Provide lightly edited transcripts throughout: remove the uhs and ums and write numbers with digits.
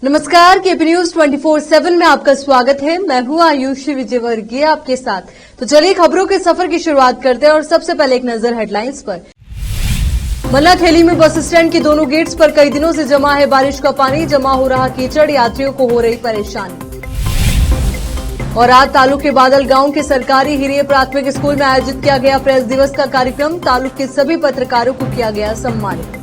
नमस्कार, KP news 24/7 में आपका स्वागत है। मैं हूं आयुषी विजयवर्गीय आपके साथ। तो चलिए खबरों के सफर की शुरुआत करते हैं और सबसे पहले एक नजर हेडलाइंस पर। मन्नाखेली में बस स्टैंड के दोनों गेट्स पर कई दिनों से जमा है बारिश का पानी। जमा हो रहा कीचड़, यात्रियों को हो रही परेशानी। और आज तालुक के बादल गांव के सरकारी हिरिय प्राथमिक स्कूल में आयोजित किया गया प्रेस दिवस का कार्यक्रम। तालुक के सभी पत्रकारों को किया गया सम्मानित।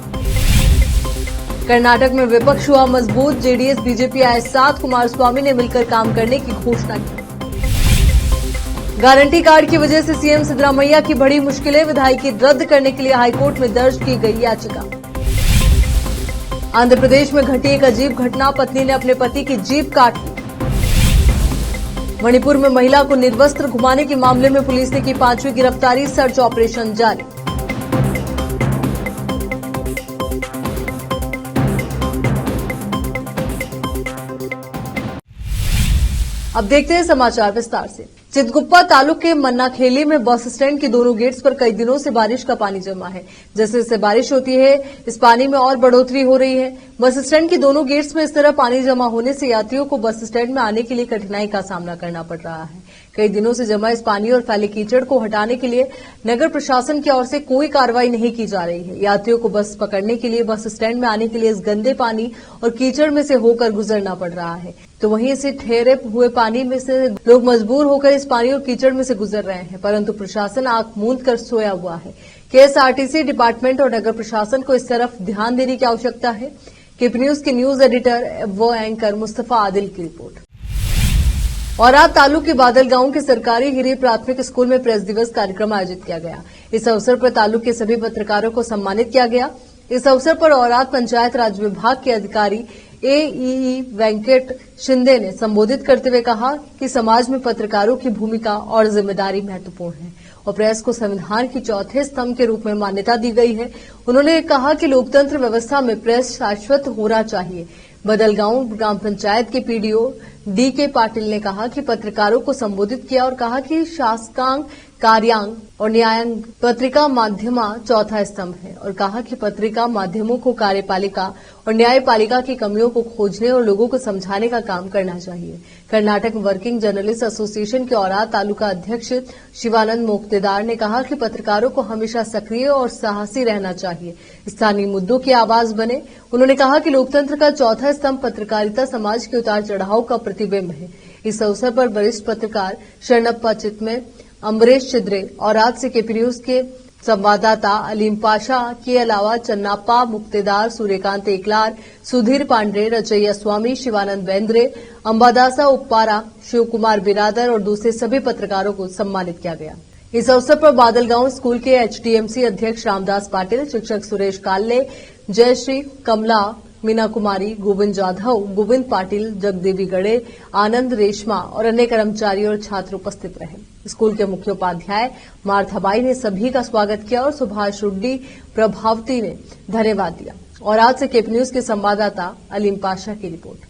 कर्नाटक में विपक्ष हुआ मजबूत। जेडीएस बीजेपी आए साथ। कुमारस्वामी ने मिलकर काम करने की घोषणा की। गारंटी कार्ड की वजह से सीएम सिद्धरामैया की बड़ी मुश्किलें। विधायकी रद्द करने के लिए हाईकोर्ट में दर्ज की गई याचिका। आंध्र प्रदेश में घटी एक अजीब घटना। पत्नी ने अपने पति की जीभ काट ली। मणिपुर में महिला को निर्वस्त्र घुमाने के मामले में पुलिस ने की 5वीं गिरफ्तारी। सर्च ऑपरेशन जारी। अब देखते हैं समाचार विस्तार से। चितगुप्पा तालुक के मन्नाखेली में बस स्टैंड के दोनों गेट्स पर कई दिनों से बारिश का पानी जमा है। जैसे जैसे बारिश होती है, इस पानी में और बढ़ोतरी हो रही है। बस स्टैंड के दोनों गेट्स में इस तरह पानी जमा होने से यात्रियों को बस स्टैंड में आने के लिए कठिनाई का सामना करना पड़ रहा है। कई दिनों से जमा इस पानी और फैले कीचड़ को हटाने के लिए नगर प्रशासन की ओर से कोई कार्रवाई नहीं की जा रही है। यात्रियों को बस पकड़ने के लिए बस स्टैंड में आने के लिए इस गंदे पानी और कीचड़ में से होकर गुजरना पड़ रहा है। तो वहीं इसे ठहरे हुए पानी में से लोग मजबूर होकर इस पानी और कीचड़ में से गुजर रहे हैं, परंतु प्रशासन आंख मूंद कर सोया हुआ है। केएसआरटीसी डिपार्टमेंट और नगर प्रशासन को इस तरफ ध्यान देने की आवश्यकता है। केपी न्यूज के न्यूज एडिटर व एंकर मुस्तफा आदिल की रिपोर्ट। और आज तालुक के बादल गांव के सरकारी हिरिय प्राथमिक स्कूल में प्रेस दिवस कार्यक्रम आयोजित किया गया। इस अवसर पर तालुक के सभी पत्रकारों को सम्मानित किया गया। इस अवसर पर औराद पंचायत राज विभाग के अधिकारी एईई वेंकट शिंदे ने संबोधित करते हुए कहा कि समाज में पत्रकारों की भूमिका और जिम्मेदारी महत्वपूर्ण है और प्रेस को संविधान की चौथे स्तंभ के रूप में मान्यता दी गई है। उन्होंने कहा कि लोकतंत्र व्यवस्था में प्रेस शाश्वत होना चाहिए। बदलगांव ग्राम पंचायत के पीडीओ डीके पाटिल ने कहा कि पत्रकारों को संबोधित किया और कहा कि शासकांग, कार्यांग और न्यायांग पत्रिका माध्यमा चौथा स्तंभ है और कहा कि पत्रिका माध्यमों को कार्यपालिका और न्यायपालिका की कमियों को खोजने और लोगों को समझाने का काम करना चाहिए। कर्नाटक वर्किंग जर्नलिस्ट एसोसिएशन के औराद तालुका अध्यक्ष शिवानंद मोक्तेदार ने कहा कि पत्रकारों को हमेशा सक्रिय और साहसी रहना चाहिए, स्थानीय मुद्दों की आवाज बने। उन्होंने कहा कि लोकतंत्र का चौथा स्तंभ पत्रकारिता समाज के उतार चढ़ाव का प्रतिबिंब है। इस अवसर पर वरिष्ठ पत्रकार शरणप्पा चितमे, अम्बरेश चिद्रे और आज से केपी न्यूज के संवाददाता अलीम पाशा के अलावा चन्नाप्पा, मुक्तेदार, सूर्यकांत एकलार, सुधीर पांडे, रचैया स्वामी, शिवानंद बेंद्रे, अंबादासा उप्पारा, शिव कुमार बिरादर और दूसरे सभी पत्रकारों को सम्मानित किया गया। इस अवसर पर बादलगांव स्कूल के एचडीएमसी अध्यक्ष रामदास पाटिल, शिक्षक सुरेश काल्ले, जयश्री, कमला, मीना कुमारी, गोविंद जाधव, गोविंद पाटिल, जगदेवी गड़े, आनंद रेशमा और अन्य कर्मचारी और छात्र उपस्थित रहे। स्कूल के मुख्योपाध्याय मार्थाबाई ने सभी का स्वागत किया और सुभाष रुड्डी, प्रभावती ने धन्यवाद दिया। और आज से केपी न्यूज के संवाददाता अलीम पाशा की report.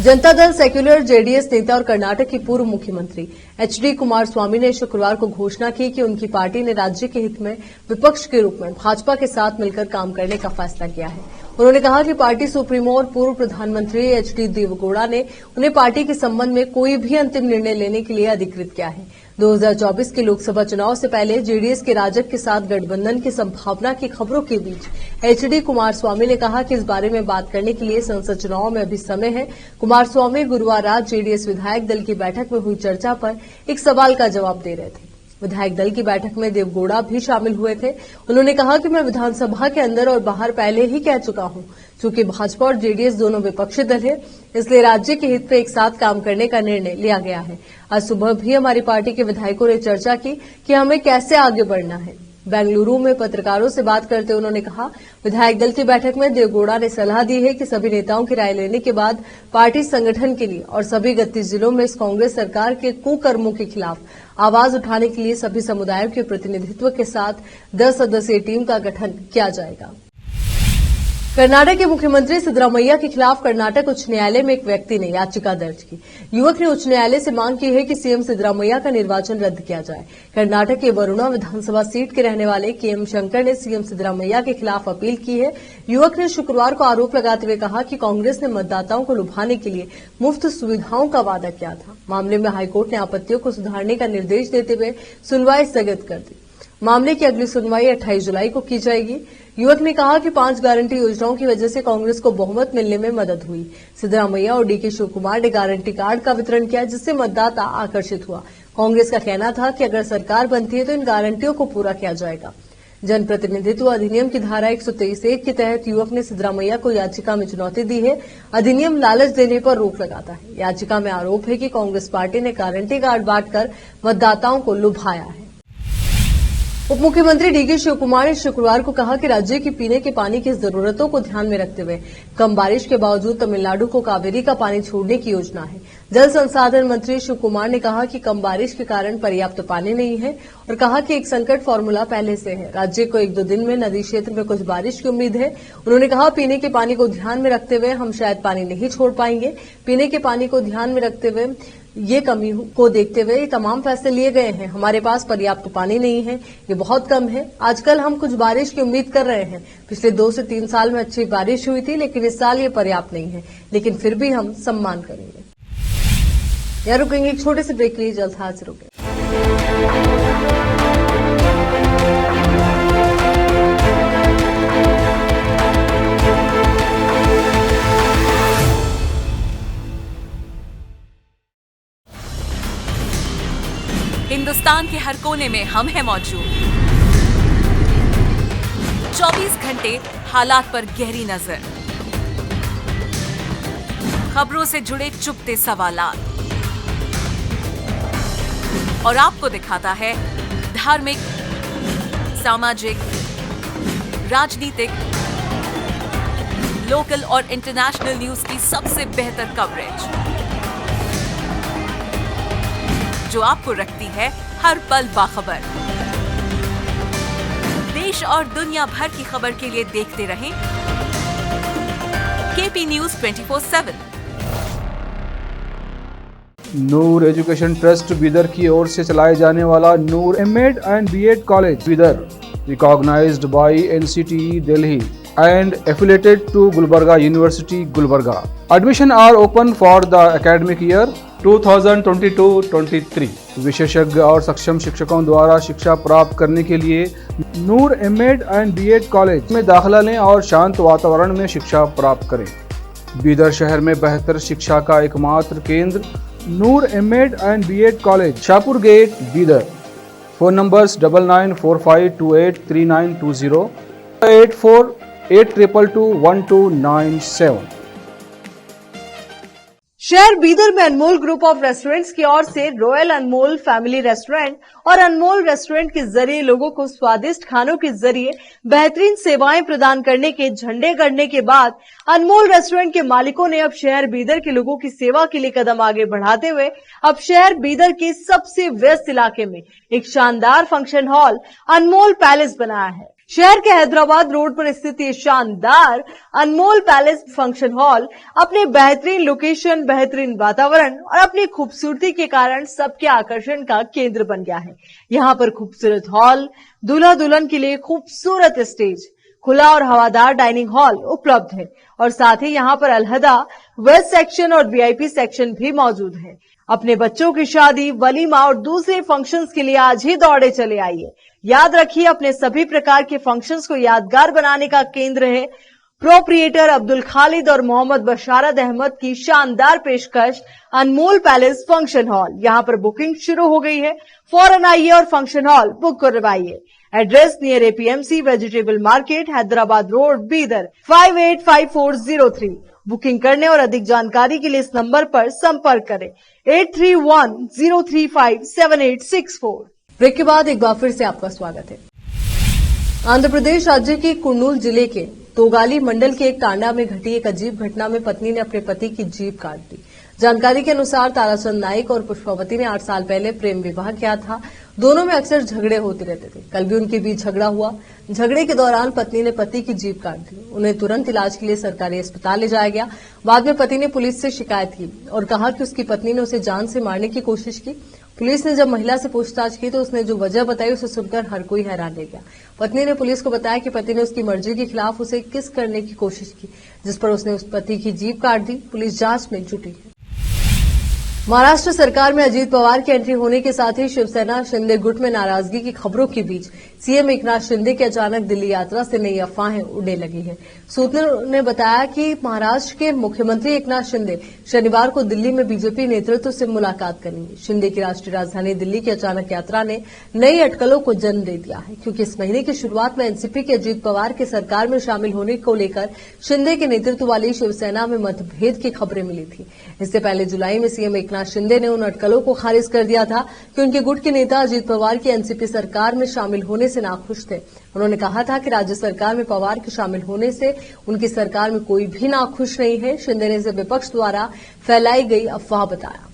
Janata Dal secular JDS नेता और कर्नाटक के पूर्व मुख्यमंत्री एचडी कुमारस्वामी ने शुक्रवार को घोषणा की कि उनकी पार्टी ने राज्य के हित में विपक्ष के रूप में भाजपा के साथ मिलकर काम करने का फैसला किया है। उन्होंने कहा कि पार्टी सुप्रीमो और पूर्व प्रधानमंत्री एचडी देवेगौड़ा ने उन्हें पार्टी के संबंध में कोई भी अंतिम निर्णय लेने के लिए अधिकृत किया है। 2024 के लोकसभा चुनाव से पहले जेडीएस के राजग के साथ गठबंधन की संभावना की खबरों के बीच एचडी कुमारस्वामी ने कहा कि इस बारे में बात करने के लिए संसद चुनाव में अभी समय है। कुमारस्वामी गुरुवार रात जेडीएस विधायक दल की बैठक में हुई चर्चा पर एक सवाल का जवाब दे रहे थे। विधायक दल की बैठक में देवगौड़ा भी शामिल हुए थे। उन्होंने कहा कि मैं विधानसभा के अंदर और बाहर पहले ही कह चुका हूं, चूंकि भाजपा और जेडीएस दोनों विपक्षी दल है, इसलिए राज्य के हित में एक साथ काम करने का निर्णय लिया गया है। आज सुबह भी हमारी पार्टी के विधायकों ने चर्चा की कि हमें कैसे आगे बढ़ना है। बेंगलुरु में पत्रकारों से बात करते हुए उन्होंने कहा, विधायक दल की बैठक में देवगौड़ा ने सलाह दी है कि सभी नेताओं की राय लेने के बाद पार्टी संगठन के लिए और सभी 31 जिलों में इस कांग्रेस सरकार के कुकर्मों के खिलाफ आवाज उठाने के लिए सभी समुदायों के प्रतिनिधित्व के साथ 10 सदस्यीय टीम का गठन किया जाएगा। कर्नाटक के मुख्यमंत्री सिद्धरामैया के खिलाफ कर्नाटक उच्च न्यायालय में एक व्यक्ति ने याचिका दर्ज की। युवक ने उच्च न्यायालय से मांग की है कि सीएम सिद्धरामैया का निर्वाचन रद्द किया जाए। कर्नाटक के वरुणा विधानसभा सीट के रहने वाले केएम शंकर ने सीएम सिद्धरामैया के खिलाफ अपील की है। युवक ने शुक्रवार को आरोप लगाते हुए कहा कि कांग्रेस ने मतदाताओं को लुभाने के लिए मुफ्त सुविधाओं का वादा किया था। मामले में हाईकोर्ट ने आपत्तियों को सुधारने का निर्देश देते हुए सुनवाई स्थगित कर दी। मामले की अगली सुनवाई 28 जुलाई को की जाएगी। युवक ने कहा कि 5 गारंटी योजनाओं की वजह से कांग्रेस को बहुमत मिलने में मदद हुई। सिद्धरामैया और डीके शिवकुमार ने गारंटी कार्ड का वितरण किया, जिससे मतदाता आकर्षित हुआ। कांग्रेस का कहना था कि अगर सरकार बनती है तो इन गारंटियों को पूरा किया जाएगा। जनप्रतिनिधित्व अधिनियम की धारा 123(1) के तहत युवक ने सिद्धरामैया को याचिका में चुनौती दी है। अधिनियम लालच देने पर रोक लगाता है। याचिका में आरोप है कि कांग्रेस पार्टी ने गारंटी कार्ड बांटकर मतदाताओं को लुभाया है। उप मुख्यमंत्री डीके शिवकुमार ने शुक्रवार को कहा कि राज्य की पीने के पानी की जरूरतों को ध्यान में रखते हुए कम बारिश के बावजूद तमिलनाडु को कावेरी का पानी छोड़ने की योजना है। जल संसाधन मंत्री शिवकुमार ने कहा कि कम बारिश के कारण पर्याप्त पानी नहीं है और कहा कि एक संकट फॉर्मूला पहले से है। राज्य को 1-2 दिन में नदी क्षेत्र में कुछ बारिश की उम्मीद है। उन्होंने कहा, पीने के पानी को ध्यान में रखते हुए हम शायद पानी नहीं छोड़ पाएंगे। पीने के पानी को ध्यान में रखते हुए ये कमी को देखते हुए तमाम फैसले लिए गए हैं। हमारे पास पर्याप्त पानी नहीं है, ये बहुत कम है। आजकल हम कुछ बारिश की उम्मीद कर रहे हैं। पिछले 2 से 3 साल में अच्छी बारिश हुई थी, लेकिन इस साल ये पर्याप्त नहीं है, लेकिन फिर भी हम सम्मान करेंगे। यहाँ रुकेंगे एक छोटे से ब्रेक के लिए, जल्द हाजिर होंगे। हिंदुस्तान के हर कोने में हम हैं मौजूद। 24 घंटे हालात पर गहरी नजर, खबरों से जुड़े चुभते सवालात और आपको दिखाता है धार्मिक, सामाजिक, राजनीतिक, लोकल और इंटरनेशनल न्यूज की सबसे बेहतर कवरेज, जो आपको रखती है हर पल बाखबर। देश और दुनिया भर की खबर के लिए देखते रहें KP news 24/7। Noor education trust Bidar की ओर से चलाए जाने वाला Noor MEd and BEd college Bidar, recognised by NCTE Delhi and affiliated to Gulbarga University, Gulbarga. Admission are open for the academic year 2022-23. विशेषज्ञ और सक्षम शिक्षकों द्वारा शिक्षा प्राप्त करने के लिए नूर एमएड एंड बीएड कॉलेज में दाखिला लें और शांत वातावरण में शिक्षा प्राप्त करें। बीदर शहर में बेहतर शिक्षा का एकमात्र केंद्र Noor MEd and BEd college, Shahpur gate, Bidar. Phone numbers 9945283920, 8482221297। शहर बीदर में अनमोल ग्रुप ऑफ रेस्टोरेंट्स की ओर से रॉयल अनमोल फैमिली रेस्टोरेंट और अनमोल रेस्टोरेंट के जरिए लोगों को स्वादिष्ट खानों के जरिए बेहतरीन सेवाएं प्रदान करने के झंडे गड़ने के बाद अनमोल रेस्टोरेंट के मालिकों ने अब शहर बीदर के लोगों की सेवा के लिए कदम आगे बढ़ाते हुए अब शहर बीदर के सबसे व्यस्त इलाके में एक शानदार फंक्शन हॉल अनमोल पैलेस बनाया है। शहर के हैदराबाद रोड पर स्थित ये शानदार अनमोल पैलेस फंक्शन हॉल अपने बेहतरीन लोकेशन, बेहतरीन वातावरण और अपनी खूबसूरती के कारण सबके आकर्षण का केंद्र बन गया है। यहाँ पर खूबसूरत हॉल, दूल्हा दुल्हन के लिए खूबसूरत स्टेज, खुला और हवादार डाइनिंग हॉल उपलब्ध है और साथ ही यहाँ पर अलहदा वेस्ट सेक्शन और वीआईपी सेक्शन भी मौजूद है। अपने बच्चों की शादी, वलीमा और दूसरे फंक्शंस के लिए आज ही दौड़े चले आइए। याद रखिए, अपने सभी प्रकार के फंक्शंस को यादगार बनाने का केंद्र है प्रोप्रिएटर अब्दुल खालिद और मोहम्मद बशारत अहमद की शानदार पेशकश अनमोल पैलेस फंक्शन हॉल। यहाँ पर बुकिंग शुरू हो गई है, फौरन आइए और फंक्शन हॉल बुक करवाइए। Address near APMC vegetable market, Hyderabad road, Bidar 585403। Booking करने और अधिक जानकारी के लिए इस नंबर पर संपर्क करें 8310357864। ब्रेक के बाद एक बार फिर से आपका स्वागत है। आंध्र प्रदेश राज्य के कुर्नूल जिले के तोगाली मंडल के एक तांडा में घटी एक अजीब घटना में पत्नी ने अपने पति की जीभ काट दी। जानकारी के अनुसार ताराचंद नाइक और पुष्पावती ने 8 साल पहले प्रेम विवाह किया था। दोनों में अक्सर झगड़े होते रहते थे। कल भी उनके बीच झगड़ा हुआ। झगड़े के दौरान पत्नी ने पति की जीभ काट दी। उन्हें तुरंत इलाज के लिए सरकारी अस्पताल ले जाया गया। बाद में पति ने पुलिस से शिकायत की और कहा कि उसकी पत्नी ने उसे जान से मारने की कोशिश की। पुलिस ने जब महिला से पूछताछ की तो उसने जो वजह बताई उसे सुनकर हर कोई हैरान रह गया। पत्नी ने पुलिस को बताया कि पति ने उसकी मर्जी के खिलाफ उसे किस करने की कोशिश की, जिस पर उसने उस पति की जीभ काट दी। पुलिस जांच में जुटी है। महाराष्ट्र सरकार में अजीत पवार की एंट्री होने के साथ ही शिवसेना शिंदे गुट में नाराजगी की खबरों के बीच सीएम एकनाथ शिंदे की अचानक दिल्ली यात्रा से नई अफवाहें उड़ने लगी हैं। सूत्रों ने बताया कि महाराष्ट्र के मुख्यमंत्री एकनाथ शिंदे शनिवार को दिल्ली में बीजेपी नेतृत्व से मुलाकात करेंगे। शिंदे की राष्ट्रीय राजधानी दिल्ली की अचानक यात्रा ने नई अटकलों को जन्म दे दिया है, क्योंकि इस महीने की शुरुआत में एनसीपी के अजीत पवार के सरकार में शामिल होने को लेकर शिंदे के नेतृत्व वाली शिवसेना में मतभेद की खबरें मिली थी। इससे पहले जुलाई में सीएम एकनाथ शिंदे ने उन अटकलों को खारिज कर दिया था कि उनके गुट के नेता अजीत पवार की एनसीपी सरकार में शामिल होने से नाखुश थे। उन्होंने कहा था कि राज्य सरकार में पवार के शामिल होने से उनकी सरकार में कोई भी नाखुश नहीं है। शिंदे ने इसे विपक्ष द्वारा फैलाई गई अफवाह बताया।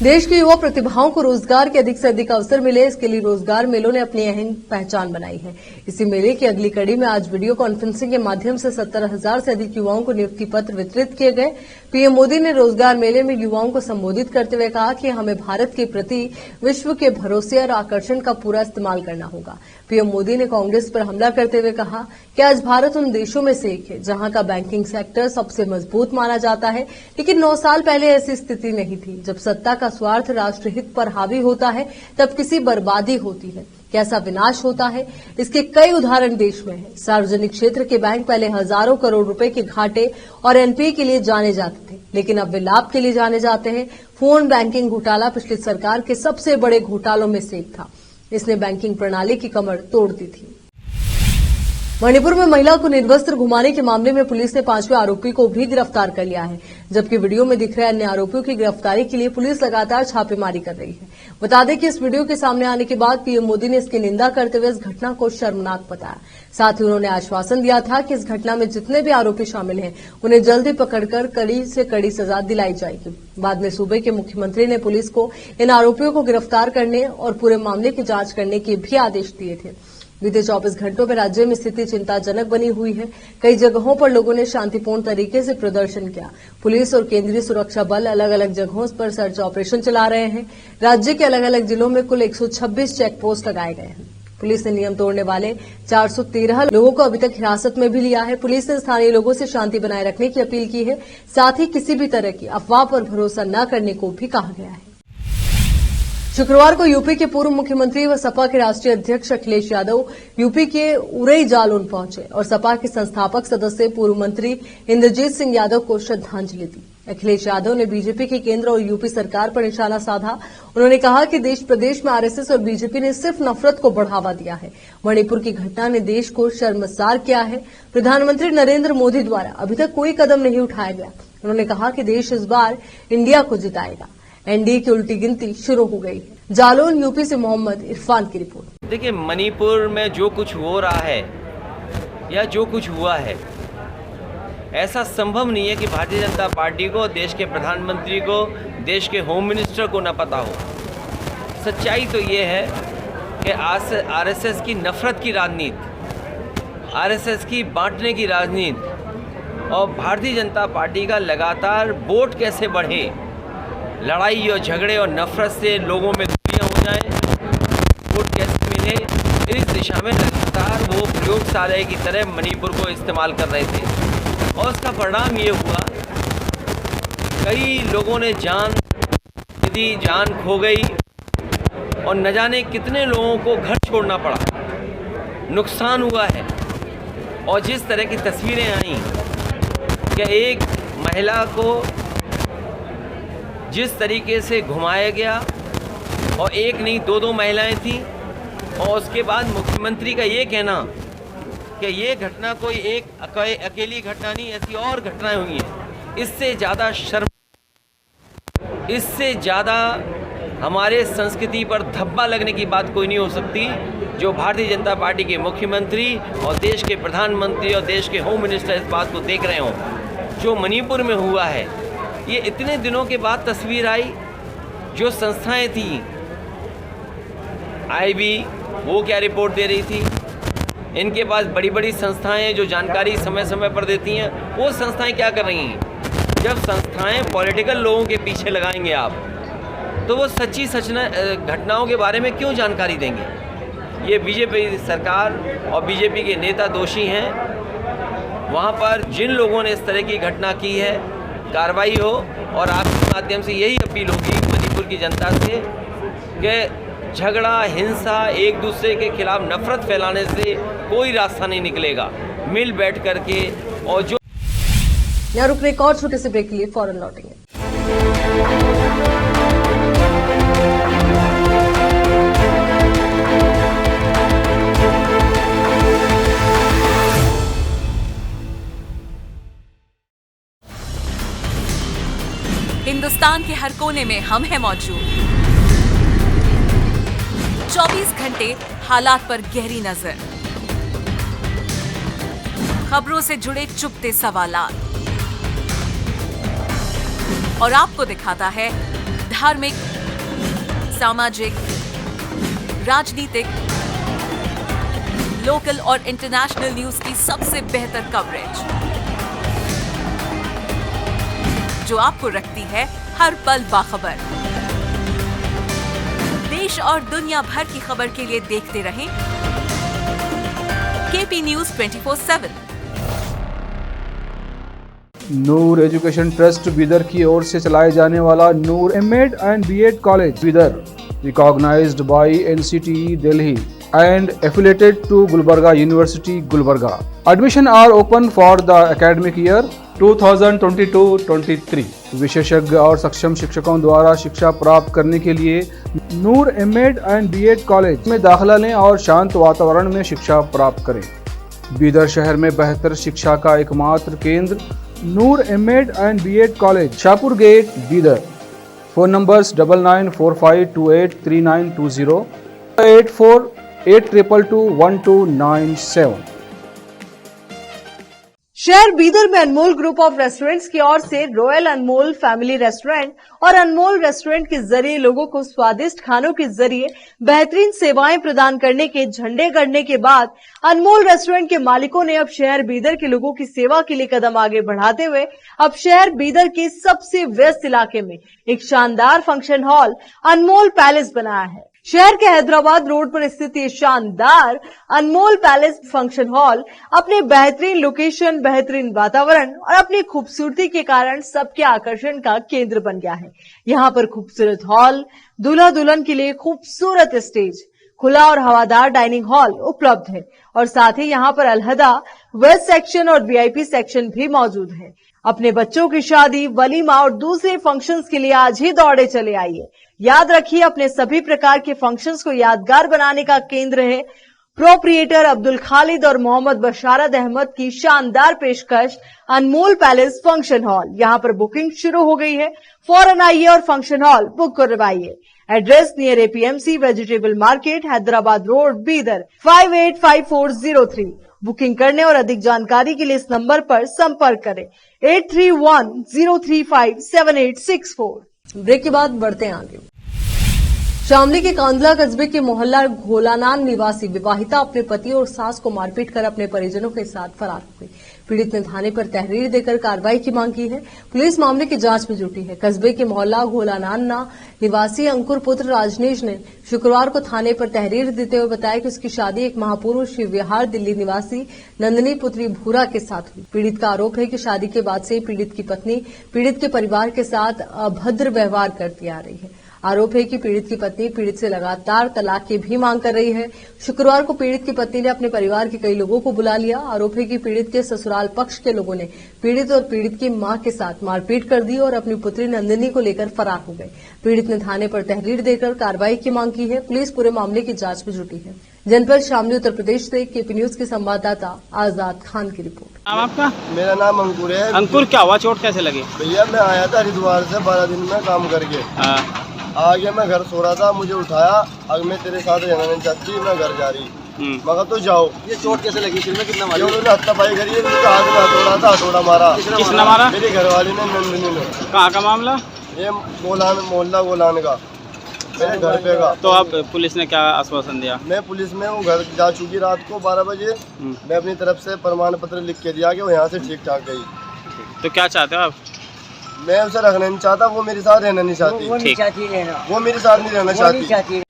देश की युवा प्रतिभाओं को रोजगार के अधिक से अधिक अवसर मिले, इसके लिए रोजगार मेलों ने अपनी अहम पहचान बनाई है। इसी मेले की अगली कड़ी में आज वीडियो कॉन्फ्रेंसिंग के माध्यम से 70,000 से अधिक युवाओं को नियुक्ति पत्र वितरित किए गए। पीएम मोदी ने रोजगार मेले में युवाओं को संबोधित करते हुए कहा कि हमें भारत के प्रति विश्व के भरोसे और आकर्षण का पूरा इस्तेमाल करना होगा। पीएम मोदी ने कांग्रेस पर हमला करते हुए कहा कि आज भारत उन देशों में से एक है जहां का बैंकिंग सेक्टर सबसे मजबूत माना जाता है, लेकिन 9 साल पहले ऐसी स्थिति नहीं थी। जब सत्ता का स्वार्थ राष्ट्रहित पर हावी होता है तब किसी बर्बादी होती है, कैसा विनाश होता है, इसके कई उदाहरण देश में हैं। सार्वजनिक क्षेत्र के बैंक पहले हजारों करोड़ रुपए के घाटे और एनपीए के लिए जाने जाते थे, लेकिन अब वे लाभ के लिए जाने जाते हैं। फोन बैंकिंग घोटाला पिछली सरकार के सबसे बड़े घोटालों में से एक था। इसने बैंकिंग प्रणाली की कमर तोड़ दी थी। मणिपुर में महिला को निर्वस्त्र घुमाने के मामले में पुलिस ने 5वें आरोपी को भी गिरफ्तार कर लिया है, जबकि वीडियो में दिख रहे अन्य आरोपियों की गिरफ्तारी के लिए पुलिस लगातार छापेमारी कर रही है। बता दें कि इस वीडियो के सामने आने के बाद पीएम मोदी ने इसकी निंदा करते हुए इस घटना को शर्मनाक बताया। साथ ही उन्होंने आश्वासन दिया था कि इस घटना में जितने भी आरोपी शामिल हैं उन्हें जल्दी पकड़कर कड़ी से कड़ी सजा दिलाई जाएगी। बाद में सूबे के मुख्यमंत्री ने पुलिस को इन आरोपियों को गिरफ्तार करने और पूरे मामले की जांच करने के भी आदेश दिए थे। बीते 24 घंटों में राज्य में स्थिति चिंताजनक बनी हुई है। कई जगहों पर लोगों ने शांतिपूर्ण तरीके से प्रदर्शन किया। पुलिस और केंद्रीय सुरक्षा बल अलग अलग जगहों पर सर्च ऑपरेशन चला रहे हैं। राज्य के अलग अलग जिलों में कुल 126 चेक पोस्ट लगाए गए हैं। पुलिस ने नियम तोड़ने वाले 413 लोगों को अभी तक हिरासत में भी लिया है। पुलिस ने स्थानीय लोगों से शांति बनाए रखने की अपील की है। साथ ही किसी भी तरह की अफवाह पर भरोसा न करने को भी कहा गया है। शुक्रवार को यूपी के पूर्व मुख्यमंत्री व सपा के राष्ट्रीय अध्यक्ष अखिलेश यादव यूपी के उरई जालौन पहुंचे और सपा के संस्थापक सदस्य पूर्व मंत्री इंद्रजीत सिंह यादव को श्रद्धांजलि दी। अखिलेश यादव ने बीजेपी की केंद्र और यूपी सरकार पर निशाना साधा। उन्होंने कहा कि देश प्रदेश में आरएसएस और बीजेपी ने सिर्फ नफरत को बढ़ावा दिया है। मणिपुर की घटना ने देश को शर्मसार किया है। प्रधानमंत्री नरेंद्र मोदी द्वारा अभी तक कोई कदम नहीं उठाया गया। उन्होंने कहा कि देश इस बार इंडिया को जिताएगा। एनडीए की उल्टी गिनती शुरू हो गई है। जालौन यूपी से मोहम्मद इरफान की रिपोर्ट। देखिए, मणिपुर में जो कुछ हो रहा है या जो कुछ हुआ है, ऐसा संभव नहीं है कि भारतीय जनता पार्टी को, देश के प्रधानमंत्री को, देश के होम मिनिस्टर को न पता हो। सच्चाई तो ये है कि आरएसएस की नफरत की राजनीति, आरएसएस की बांटने की राजनीति और भारतीय जनता पार्टी का लगातार वोट कैसे बढ़े, लड़ाई और झगड़े और नफरत से लोगों में दूरियां हो जाएं, वोट कैसे मिले, इस दिशा में लगातार वो प्रयोगशाला की तरह मणिपुर को इस्तेमाल कर रहे थे। और उसका परिणाम ये हुआ, कई लोगों ने जान खो गई और न जाने कितने लोगों को घर छोड़ना पड़ा, नुकसान हुआ है। और जिस तरह की तस्वीरें आई कि एक महिला को जिस तरीके से घुमाया गया, और एक नहीं 2 महिलाएं थीं, और उसके बाद मुख्यमंत्री का ये कहना कि ये घटना कोई एक अकेली घटना नहीं, ऐसी और घटनाएं हुई हैं। इससे ज़्यादा हमारे संस्कृति पर धब्बा लगने की बात कोई नहीं हो सकती, जो भारतीय जनता पार्टी के मुख्यमंत्री और देश के प्रधानमंत्री और देश के होम मिनिस्टर इस बात को देख रहे हों। जो मणिपुर में हुआ है, ये इतने दिनों के बाद तस्वीर आई। जो संस्थाएं थी IB वो क्या रिपोर्ट दे रही थी। इनके पास बड़ी बड़ी संस्थाएं हैं जो जानकारी समय समय पर देती हैं, वो संस्थाएं क्या कर रही हैं। जब संस्थाएं पॉलिटिकल लोगों के पीछे लगाएंगे आप, तो वो सच्ची घटनाओं के बारे में क्यों जानकारी देंगे। ये बीजेपी सरकार और बीजेपी के नेता दोषी हैं। वहाँ पर जिन लोगों ने इस तरह की घटना की है, कार्रवाई हो। और आपके माध्यम से यही अपील होगी मणिपुर की जनता से कि झगड़ा, हिंसा, एक दूसरे के खिलाफ नफरत फैलाने से कोई रास्ता नहीं निकलेगा। मिल बैठ करके और जो यहाँ रुक एक और छोटे से ब्रेक के लिए फौरन लौटेंगे। हिंदुस्तान के हर कोने में हम हैं मौजूद। 24 घंटे हालात पर गहरी नजर, खबरों से जुड़े चुपते सवालात, और आपको दिखाता है धार्मिक, सामाजिक, राजनीतिक, लोकल और इंटरनेशनल न्यूज की सबसे बेहतर कवरेज, जो आपको रखती है हर पल बाखबर। देश और दुनिया भर की खबर के लिए देखते रहें KP News 24/7। Noor education trust Bidar की ओर से चलाए जाने वाला Noor MEd and BEd college Bidar, recognised by NCTE Delhi and affiliated to Gulbarga University, Gulbarga. Admission are open for the academic year 2022-23. विशेषज्ञ और सक्षम शिक्षकों द्वारा शिक्षा प्राप्त करने के लिए नूर एमएड एंड बीएड कॉलेज में दाखिला लें और शांत वातावरण में शिक्षा प्राप्त करें। बीदर शहर में बेहतर शिक्षा का एकमात्र केंद्र Noor MEd and BEd college, Shahpur gate, Bidar. Phone numbers 9945283920, 8482221297। शहर बीदर में अनमोल ग्रुप ऑफ रेस्टोरेंट्स की ओर से रॉयल अनमोल फैमिली रेस्टोरेंट और अनमोल रेस्टोरेंट के जरिए लोगों को स्वादिष्ट खानों के जरिए बेहतरीन सेवाएं प्रदान करने के झंडे गड़ने के बाद अनमोल रेस्टोरेंट के मालिकों ने अब शहर बीदर के लोगों की सेवा के लिए कदम आगे बढ़ाते हुए अब शहर बीदर के सबसे व्यस्त इलाके में एक शानदार फंक्शन हॉल अनमोल पैलेस बनाया है। शहर के हैदराबाद रोड पर स्थित ये शानदार अनमोल पैलेस फंक्शन हॉल अपने बेहतरीन लोकेशन, बेहतरीन वातावरण और अपनी खूबसूरती के कारण सबके आकर्षण का केंद्र बन गया है। यहाँ पर खूबसूरत हॉल, दूल्हा दुल्हन के लिए खूबसूरत स्टेज, खुला और हवादार डाइनिंग हॉल उपलब्ध है और साथ ही यहाँ पर अलहदा वेस्ट सेक्शन और VIP सेक्शन भी मौजूद है। अपने बच्चों की शादी, वलीमा और दूसरे फंक्शंस के लिए आज ही दौड़े चले आइए। याद रखिए, अपने सभी प्रकार के फंक्शंस को यादगार बनाने का केंद्र है प्रोप्रिएटर अब्दुल खालिद और मोहम्मद बशारत अहमद की शानदार पेशकश अनमोल पैलेस फंक्शन हॉल। यहाँ पर बुकिंग शुरू हो गई है, फौरन आइए और फंक्शन हॉल बुक करवाइए। Address near APMC vegetable market, Hyderabad road, Bidar 585403। Booking करने और अधिक जानकारी के लिए इस नंबर पर संपर्क करें 8310357864। ब्रेक के बाद बढ़ते हैं आगे। शामली के कांदला कस्बे के मोहल्ला घोलानान निवासी विवाहिता अपने पति और सास को मारपीट कर अपने परिजनों के साथ फरार हो गई। पीड़ित ने थाने पर तहरीर देकर कार्रवाई की मांग की है। पुलिस मामले की जांच में जुटी है। कस्बे के मोहल्ला घोलानान निवासी अंकुर पुत्र राजनेश ने शुक्रवार को थाने पर तहरीर देते हुए बताया कि उसकी शादी एक माह पूर्व शिव विहार दिल्ली निवासी नंदिनी पुत्री भूरा के साथ हुई। पीड़ित का आरोप है कि शादी के बाद से पीड़ित की पत्नी पीड़ित के परिवार के साथ अभद्र व्यवहार करती आ रही है। आरोप है कि पीड़ित की पत्नी पीड़ित से लगातार तलाक की भी मांग कर रही है। शुक्रवार को पीड़ित की पत्नी ने अपने परिवार के कई लोगों को बुला लिया। आरोप है कि पीड़ित के ससुराल पक्ष के लोगों ने पीड़ित और पीड़ित की मां के साथ मारपीट कर दी और अपनी पुत्री नंदिनी को लेकर फरार हो गए। पीड़ित ने थाने पर तहरीर देकर कार्रवाई की मांग की है। पुलिस पूरे मामले की जांच में जुटी है। जनपद शामली उत्तर प्रदेश से KP न्यूज के संवाददाता आजाद खान की रिपोर्ट। नाम आपका? मेरा नाम अंकुर है। अंकुर, क्या हुआ? चोट कैसे लगी? भैया मैं आया था हरिद्वार से 12 दिन में काम करके। आगे मैं घर सो रहा था, मुझे उठाया, अब मैं तेरे साथ रहना नहीं चाहती, मैं घर जा रही। मगर तो जाओ। ये चोट कैसे लगी? सिर में कितना मारा? उन्होंने हत्थापाई करी है, मुझे हाथ में हथौड़ा था, हथौड़ा मारा। किसने मारा? मेरी घरवाली ने, नंदिनी ने। कहाँ का मामला? ये मोहल्ला गोलान का। मेरे घर पे का। तो अब पुलिस ने क्या आश्वासन दिया? मैं पुलिस में वो घर जा चुकी रात को 12 बजे। मैं अपनी तरफ से प्रमाण पत्र लिख के दिया कि वो यहाँ से ठीक ठाक गई। तो क्या चाहते हो आप? मैं उसे रखना नहीं चाहता, वो मेरे साथ रहना नहीं चाहती। वो मेरे साथ नहीं रहना चाहती।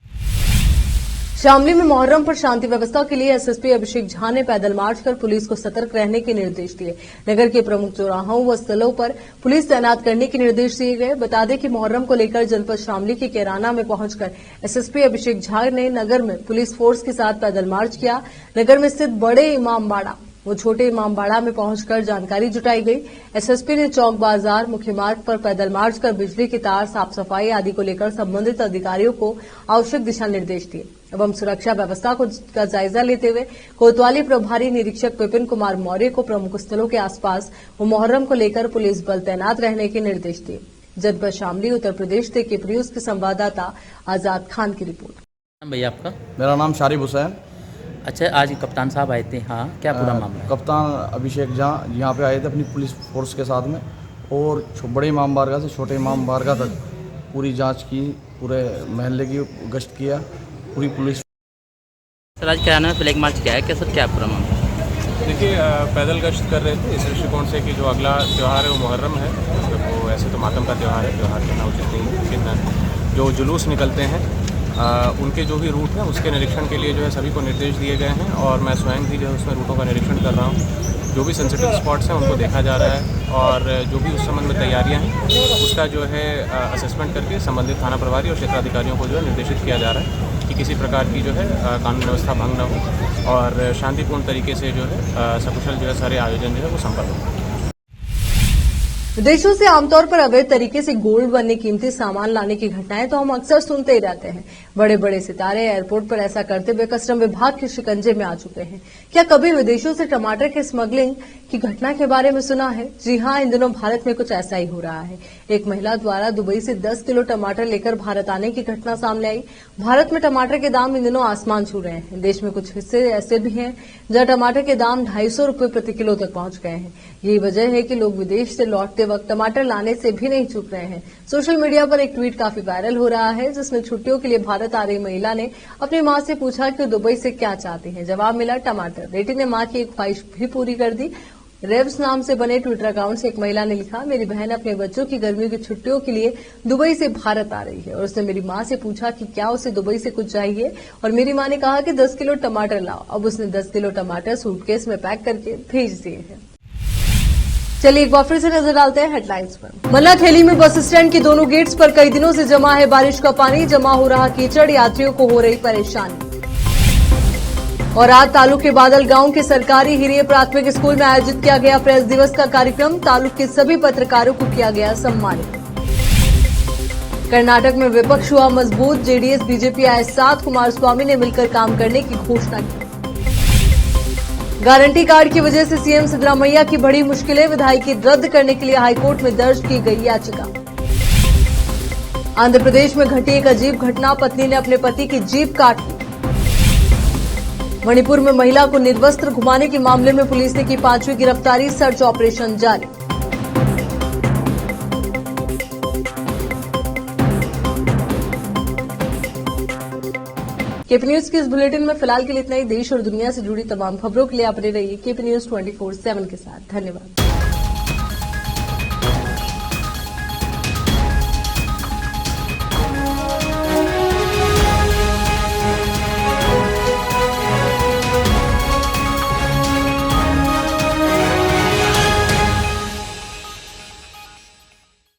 शामली में मुहर्रम पर शांति व्यवस्था के लिए एसएसपी अभिषेक झा ने पैदल मार्च कर पुलिस को सतर्क रहने के निर्देश दिए। नगर के प्रमुख चौराहों व स्थलों पर पुलिस तैनात करने के निर्देश दिए गए। बता दें कि मुहर्रम को लेकर जनपद शामली के कैराना में पहुंचकर एसएसपी अभिषेक झा ने नगर में पुलिस फोर्स के साथ पैदल मार्च किया। नगर में स्थित बड़े इमामबाड़ा वो छोटे इमामबाड़ा में पहुंचकर जानकारी जुटाई गई। एसएसपी ने चौक बाजार मुख्य मार्ग पर पैदल मार्च कर बिजली के तार, साफ सफाई आदि को लेकर संबंधित अधिकारियों को आवश्यक दिशा निर्देश दिए एवं सुरक्षा व्यवस्था का जायजा लेते हुए कोतवाली प्रभारी निरीक्षक विपिन कुमार मौर्य को प्रमुख स्थलों के आसपास व मुहर्रम को लेकर पुलिस बल तैनात रहने के निर्देश दिए। जनपद शामली उत्तर प्रदेश से केपी न्यूज के संवाददाता आजाद खान की रिपोर्ट। भैया आपका? मेरा नाम शारिब हुसैन। अच्छा, आज कप्तान साहब आए थे, हाँ, क्या पूरा मामला है? कप्तान अभिषेक झा यहाँ पे आए थे अपनी पुलिस फोर्स के साथ में, और बड़े इमाम बारगाह से छोटे इमाम बारगाह तक पूरी जांच की, पूरे महल्ले की गश्त किया, पूरी पुलिस। सर, आज कैराना में फ्लैग मार्च किया है, क्या सर क्या पूरा मामला? देखिए, पैदल गश्त कर रहे थे इस दृष्टिकोण से कि जो अगला त्यौहार है वो मुहर्रम है। वो ऐसे तो मातम का त्यौहार है, त्यौहार के नाम उचित नहीं है, लेकिन जो जुलूस निकलते हैं उनके जो भी रूट हैं उसके निरीक्षण के लिए जो है सभी को निर्देश दिए गए हैं, और मैं स्वयं भी जो है उसमें रूटों का निरीक्षण कर रहा हूँ। जो भी सेंसिटिव स्पॉट्स हैं उनको देखा जा रहा है, और जो भी उस संबंध में तैयारियां हैं उसका जो है असेसमेंट करके संबंधित थाना प्रभारी और क्षेत्राधिकारियों को जो है निर्देशित किया जा रहा है कि किसी प्रकार की जो है कानून व्यवस्था भंग न हो, और शांतिपूर्ण तरीके से जो है सकुशल जो है सारे आयोजन जो है वो संपन्न हो। विदेशों से आमतौर पर अवैध तरीके से गोल्ड व अन्य कीमती सामान लाने की घटनाएं तो हम अक्सर सुनते ही रहते हैं। बड़े बड़े सितारे एयरपोर्ट पर ऐसा करते हुए कस्टम विभाग के शिकंजे में आ चुके हैं। क्या कभी विदेशों से टमाटर के स्मगलिंग की घटना के बारे में सुना है? जी हां, इन दिनों भारत में कुछ ऐसा ही हो रहा है। एक महिला द्वारा दुबई से 10 किलो टमाटर लेकर भारत आने की घटना सामने आई। भारत में टमाटर के दाम इन दिनों आसमान छू रहे हैं। देश में कुछ हिस्से ऐसे भी हैं जहां टमाटर के दाम 250 रुपए प्रति किलो तक पहुंच गए हैं। यही वजह है कि लोग विदेश से लौटते वक्त टमाटर लाने से भी नहीं चूक रहे हैं। सोशल मीडिया पर एक ट्वीट काफी वायरल हो रहा है, जिसमें छुट्टियों के लिए भारत आ रही महिला ने अपनी मां से पूछा कि दुबई से क्या चाहती हैं। जवाब मिला टमाटर। बेटी ने मां की एक ख्वाहिश भी पूरी कर दी। रेव्स नाम से बने ट्विटर अकाउंट से एक महिला ने लिखा, मेरी बहन अपने बच्चों की गर्मियों की छुट्टियों के लिए दुबई से भारत आ रही है और उसने मेरी मां से पूछा कि क्या उसे दुबई से कुछ चाहिए, और मेरी मां ने कहा कि 10 किलो टमाटर लाओ। अब उसने 10 किलो टमाटर सूटकेस में पैक करके भेज दिए हैं। चलिए एक बार फिर से नजर डालते हैं हेडलाइंस पर। मन्नाखेली में बस स्टैंड के दोनों गेट्स पर कई दिनों से जमा है बारिश का पानी। जमा हो रहा कीचड़, यात्रियों को हो रही परेशानी। और आज तालुक के बादल गांव के सरकारी हिरिय प्राथमिक स्कूल में आयोजित किया गया प्रेस दिवस का कार्यक्रम। तालुक के सभी पत्रकारों को किया गया सम्मानित। कर्नाटक में विपक्ष हुआ मजबूत। जेडीएस बीजेपी आए साथ। कुमारस्वामी ने मिलकर काम करने की घोषणा की। गारंटी कार्ड की वजह से सीएम सिद्धरामैया की बड़ी मुश्किलें। विधायकी रद्द करने के लिए हाईकोर्ट में दर्ज की गई याचिका। आंध्र प्रदेश में घटी एक अजीब घटना। पत्नी ने अपने पति की जीभ काट ली। मणिपुर में महिला को निर्वस्त्र घुमाने के मामले में पुलिस ने की 5वीं गिरफ्तारी। सर्च ऑपरेशन जारी। केपी न्यूज की इस बुलेटिन में फिलहाल के लिए इतना ही। देश और दुनिया से जुड़ी तमाम खबरों के लिए आप बने रहिए केपी न्यूज 24/7 के साथ। धन्यवाद।